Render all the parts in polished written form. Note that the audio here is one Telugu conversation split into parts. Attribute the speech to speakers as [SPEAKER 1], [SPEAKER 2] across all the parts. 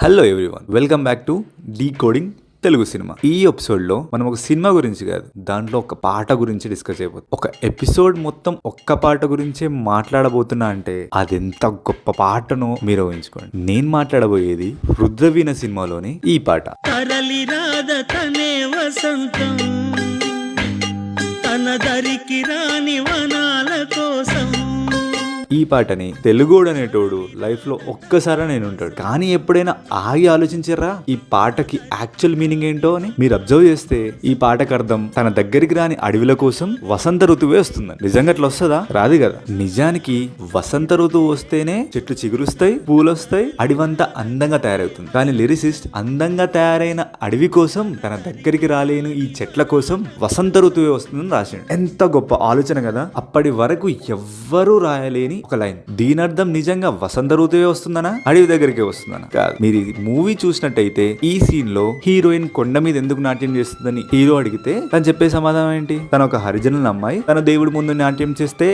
[SPEAKER 1] Hello everyone, welcome back to decoding Telugu cinema. ఈ ఎపిసోడ్ లో మనం ఒక సినిమా గురించి కాదు, దాంట్లో ఒక పాట గురించి డిస్కస్ చేయబోతున్నాం. ఒక ఎపిసోడ్ మొత్తం ఒక్క పాట గురించే మాట్లాడబోతున్నా అంటే అదెంత గొప్ప పాటనో మీరు ఊహించుకోండి. నేను మాట్లాడబోయేది రుద్రవీణ సినిమాలోని ఈ పాట. ఈ పాటని తెలుగోడు అనేటోడు లైఫ్ లో ఒక్కసారి నేను ఉంటాడు, కానీ ఎప్పుడైనా ఆగి ఆలోచించారా ఈ పాటకి యాక్చువల్ మీనింగ్ ఏంటో అని? మీరు అబ్జర్వ్ చేస్తే ఈ పాటకు అర్థం తన దగ్గరికి రాని అడవిల కోసం వసంత ఋతువే వస్తుంది. నిజంగా అట్లా వస్తుందా? రాదు కదా. నిజానికి వసంత ఋతువు వస్తేనే చెట్లు చిగురుస్తాయి, పూలు వస్తాయి, అడవంతా అందంగా తయారవుతుంది. కానీ లిరిసిస్ట్ అందంగా తయారైన అడవి కోసం, తన దగ్గరికి రాలేని ఈ చెట్ల కోసం వసంత ఋతువే వస్తుందని రాసిండు. ఎంత గొప్ప ఆలోచన కదా. అప్పటి వరకు ఎవ్వరూ రాయలేని ఒక లైన్. దీని అర్థం నిజంగా వసంత ఋతువే వస్తుందనా, అడవి దగ్గరికి వస్తుందనా? కాదు. మీరు ఈ మూవీ చూసినట్టయితే ఈ సీన్ లో హీరోయిన్ కొండ మీద ఎందుకు నాట్యం చేస్తుందని హీరో అడిగితే తను చెప్పే సమాధానం ఏంటి? తన ఒక హరిజనుల అమ్మాయి తన దేవుడి ముందు నాట్యం చేస్తే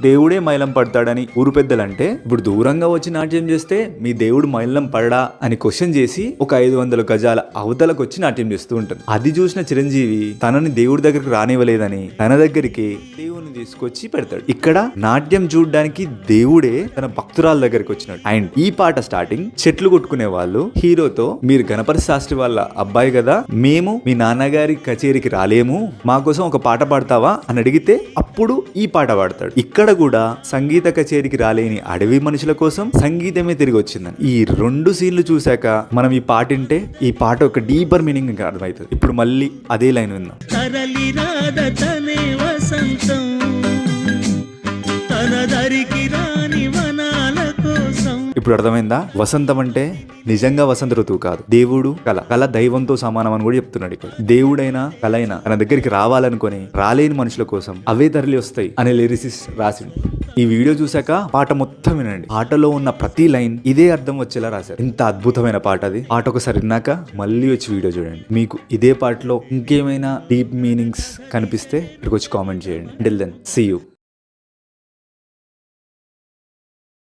[SPEAKER 1] దేవుడే మైలం పడతాడని ఊరు పెద్దలంటే, ఇప్పుడు దూరంగా వచ్చి నాట్యం చేస్తే మీ దేవుడు మైలం పడడా అని క్వశ్చన్ చేసి ఒక 500 గజాల అవతలకు వచ్చి నాట్యం చేస్తూ ఉంటుంది. అది చూసిన చిరంజీవి తనని దేవుడి దగ్గరికి రానివ్వలేదని తన దగ్గరికి దేవుని తీసుకొచ్చి పెడతాడు. ఇక్కడ నాట్యం చూడడానికి దేవుడే తన భక్తురాల దగ్గరికి వచ్చినాడు. అండ్ ఈ పాట స్టార్టింగ్ చెట్లు కొట్టుకునే వాళ్ళు హీరోతో, మీరు గణపతి శాస్త్రి వాళ్ళ అబ్బాయి కదా, మేము మీ నాన్నగారి కచేరీకి రాలేము, మా కోసం ఒక పాట పాడతావా అని అడిగితే అప్పుడు ఈ పాట పాడతాడు. ఇక్కడ కూడా సంగీత కచేరీకి రాలేని అడవి మనుషుల కోసం సంగీతమే తిరిగి వచ్చిందని. ఈ రెండు సీన్లు చూశాక మనం ఈ పాట వింటే ఈ పాట ఒక డీపర్ మీనింగ్ ఇంకా అర్థమవుతుంది. ఇప్పుడు మళ్ళీ అదే లైన్ విందాం. ఇప్పుడు అర్థమైందా? వసంతం అంటే నిజంగా వసంత ఋతువు కాదు, దేవుడు కళ. కళ దైవంతో సమానం అని కూడా చెప్తున్నాడు ఇక్కడ. దేవుడైనా కళైనా తన దగ్గరికి రావాలనుకొని రాలేని మనుషుల కోసం అవే తరలి వస్తాయి అనే లిరిసిస్ట్ రాసిండు. ఈ వీడియో చూసాక పాట మొత్తం వినండి. పాటలో ఉన్న ప్రతి లైన్ ఇదే అర్థం వచ్చేలా రాశారు. ఇంత అద్భుతమైన పాట అది. పాట ఒకసారి విన్నాక మళ్ళీ వచ్చి వీడియో చూడండి. మీకు ఇదే పాటలో ఇంకేమైనా డీప్ మీనింగ్స్ కనిపిస్తే ఇక్కడికి వచ్చి కామెంట్ చేయండి. Till then, see you.